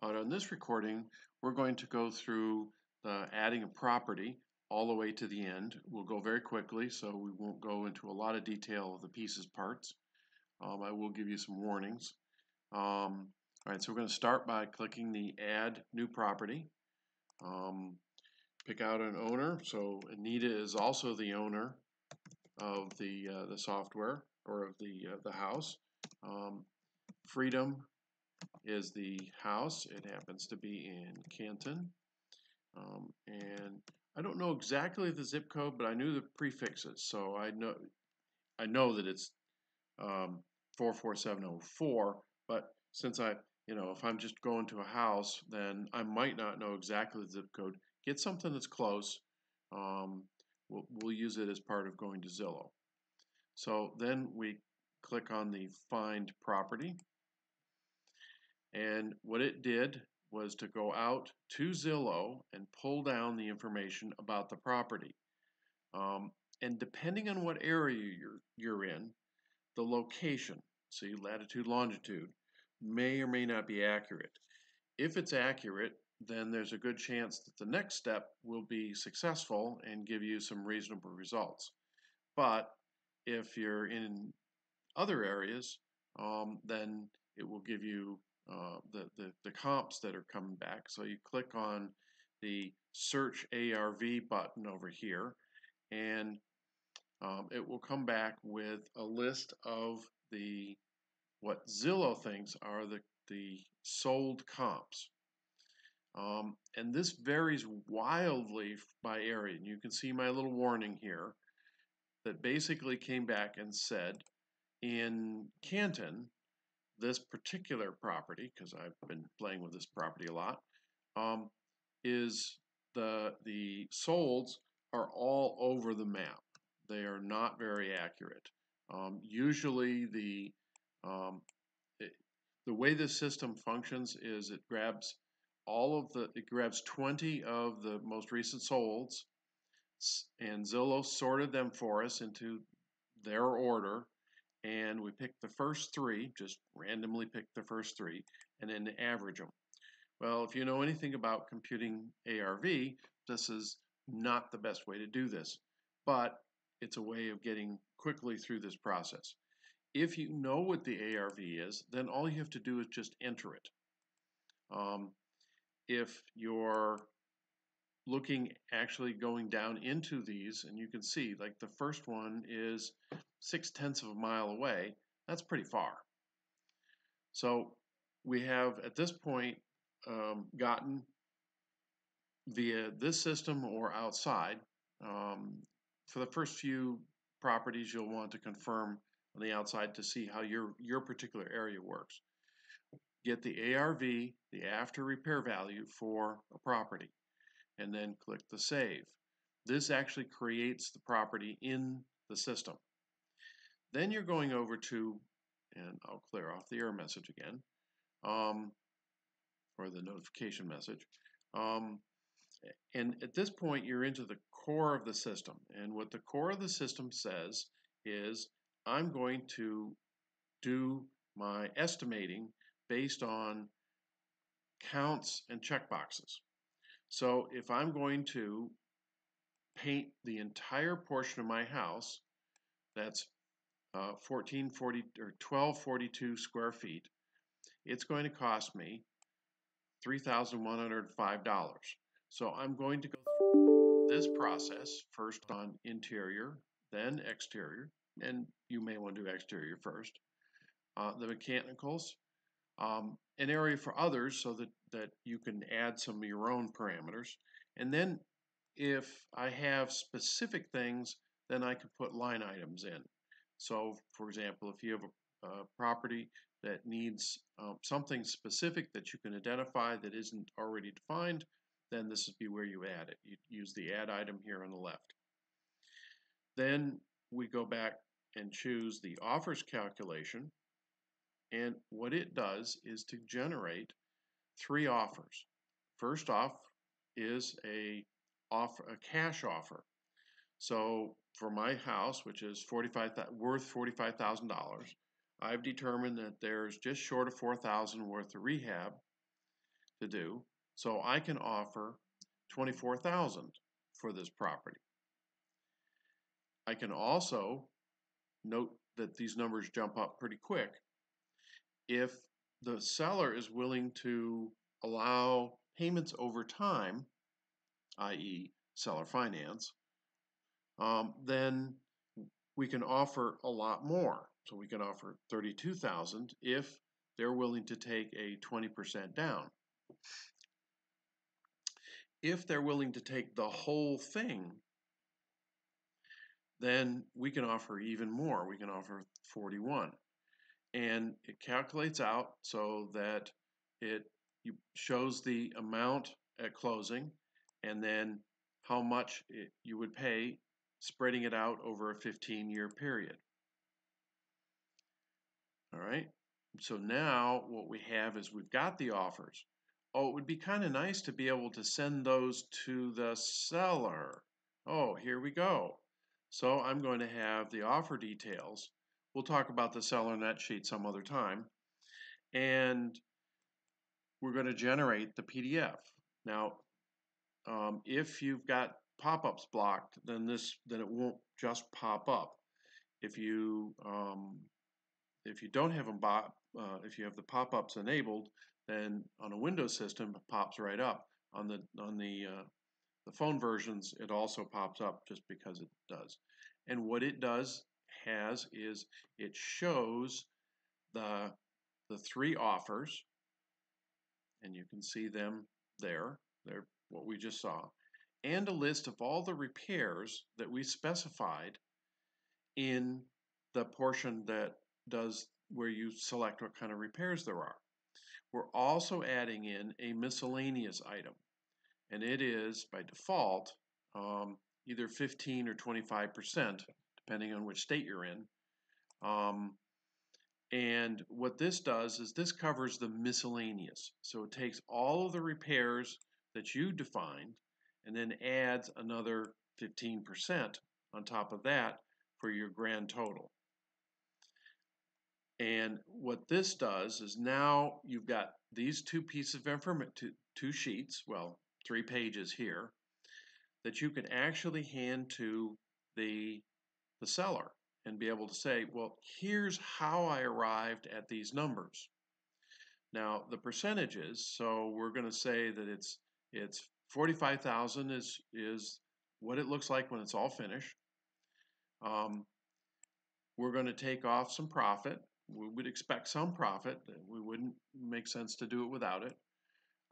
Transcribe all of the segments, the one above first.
On this recording, we're going to go through the adding a property all the way to the end. We'll go very quickly, so we won't go into a lot of detail of the pieces parts. I will give you some warnings. All right, so we're going to start by clicking the Add New Property. Pick out an owner. So Anita is also the owner of the software or of the house. Freedom is the house. It happens to be in Canton. And I don't know exactly the zip code, but I knew the prefixes, so I know that it's 44704. But since if I'm just going to a house, then I might not know exactly the zip code. Get something that's close. We'll use it as part of going to Zillow. So then we click on the Find Property. And what it did was to go out to Zillow and pull down the information about the property. And depending on what area you're in, the location, see latitude, longitude, may or may not be accurate. If it's accurate, then there's a good chance that the next step will be successful and give you some reasonable results. But if you're in other areas, then it will give you the comps that are coming back. So you click on the Search ARV button over here, and it will come back with a list of what Zillow thinks are the sold comps. And this varies wildly by area. And you can see my little warning here that basically came back and said in Canton, this particular property, because I've been playing with this property a lot, is the solds are all over the map. They are not very accurate. Usually um, the way this system functions is it grabs it grabs 20 of the most recent solds, and Zillow sorted them for us into their order, and we pick the first three, just randomly pick the first three, and then average them. Well, if you know anything about computing ARV, this is not the best way to do this, but it's a way of getting quickly through this process. If you know what the ARV is, then all you have to do is just enter it. If you're actually going down into these, and you can see like the first one is 0.6 of a mile away, that's pretty far. So we have at this point gotten via this system or outside. For the first few properties, you'll want to confirm on the outside to see how your particular area works. Get the ARV, the after repair value for a property, and then click the save. This actually creates the property in the system. Then you're going over to, and I'll clear off the error message again, or the notification message. And at this point, you're into the core of the system. And what the core of the system says is, I'm going to do my estimating based on counts and checkboxes. So if I'm going to paint the entire portion of my house, that's 1440 or 1242 square feet, it's going to cost me $3,105. So I'm going to go through this process first on interior, then exterior, and you may want to do exterior first. The mechanicals, an area for others so that you can add some of your own parameters. And then if I have specific things, then I can put line items in. So for example, if you have a property that needs something specific that you can identify that isn't already defined, then this would be where you add it. You use the add item here on the left. Then we go back and choose the offers calculation, and what it does is to generate 3 offers. First off is a cash offer. So for my house, which is worth $45,000, I've determined that there's just short of $4,000 worth of rehab to do. So I can offer $24,000 for this property. I can also note that these numbers jump up pretty quick. If the seller is willing to allow payments over time, i.e. seller finance, then we can offer a lot more. So we can offer $32,000 if they're willing to take a 20% down. If they're willing to take the whole thing, then we can offer even more. We can offer 41. And it calculates out so that it shows the amount at closing and then how much you would pay, spreading it out over a 15-year period. All right, so now what we have is we've got the offers. Oh, it would be kind of nice to be able to send those to the seller. Oh, here we go. So I'm going to have the offer details. We'll talk about the seller net sheet some other time. And we're going to generate the PDF. Now, if you've got pop-ups blocked, then it won't just pop up. If you don't have them, if you have the pop-ups enabled, then on a Windows system it pops right up. On the phone versions, it also pops up just because it does. And what it has is it shows the 3 offers, and you can see them there. They're what we just saw, and a list of all the repairs that we specified in the portion that does where you select what kind of repairs there are. We're also adding in a miscellaneous item, and it is by default either 15 or 25%, depending on which state you're in. And what this does is this covers the miscellaneous. So it takes all of the repairs that you defined and then adds another 15% on top of that for your grand total. And what this does is now you've got these 2 pieces of information, 2 sheets, well, 3 pages here, that you can actually hand to the seller and be able to say, well, here's how I arrived at these numbers. Now the percentages, so we're going to say that it's 45,000 is what it looks like when it's all finished. We're going to take off some profit. We would expect some profit. We wouldn't make sense to do it without it.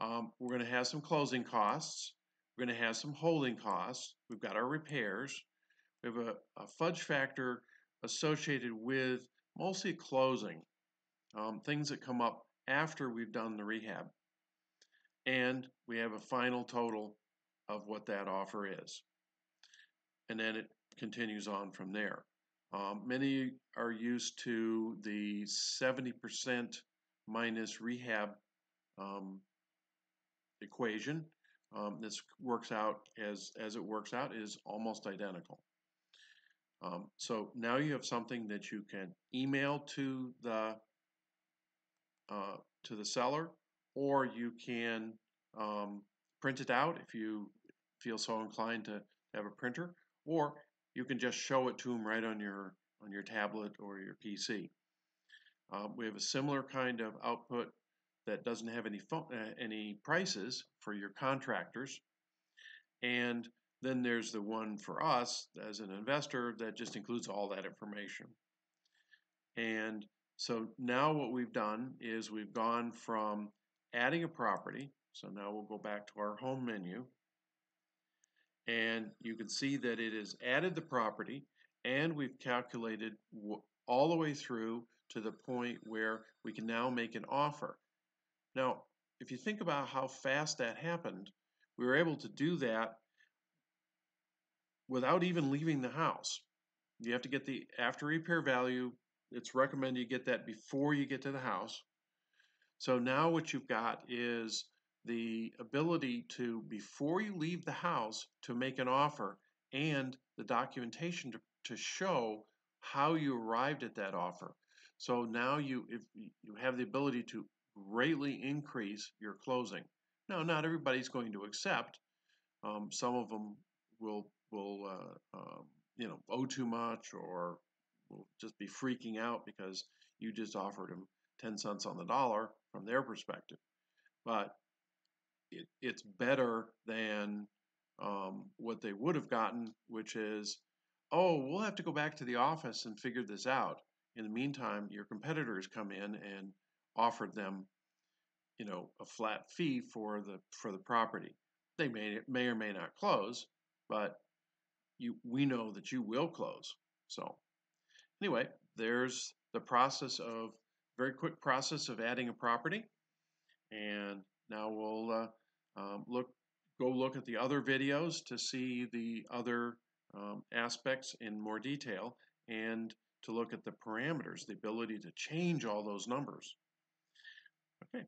We're going to have some closing costs. We're going to have some holding costs. We've got our repairs. We have a fudge factor associated with mostly closing, things that come up after we've done the rehab. And we have a final total of what that offer is. And then it continues on from there. Many are used to the 70% minus rehab equation. This works out as it works out is almost identical. So now you have something that you can email to the seller, or you can print it out if you feel so inclined to have a printer, or you can just show it to them right on your tablet or your PC. We have a similar kind of output that doesn't have any prices for your contractors, and then there's the one for us as an investor that just includes all that information. And so now what we've done is we've gone from adding a property. So now we'll go back to our home menu. And you can see that it has added the property, and we've calculated all the way through to the point where we can now make an offer. Now, if you think about how fast that happened, we were able to do that without even leaving the house. You have to get the after repair value. It's recommended you get that before you get to the house. So now what you've got is the ability to, before you leave the house, to make an offer and the documentation to show how you arrived at that offer. So now you have the ability to greatly increase your closing. Now, not everybody's going to accept. Some of them will owe too much, or will just be freaking out because you just offered them 10 cents on the dollar from their perspective. But it's better than what they would have gotten, which is, oh, we'll have to go back to the office and figure this out. In the meantime, your competitors come in and offered them, a flat fee for the property. They may or may not close, but we know that you will close. So anyway, there's the very quick process of adding a property. And now we'll go look at the other videos to see the other aspects in more detail, and to look at the parameters, the ability to change all those numbers. Okay.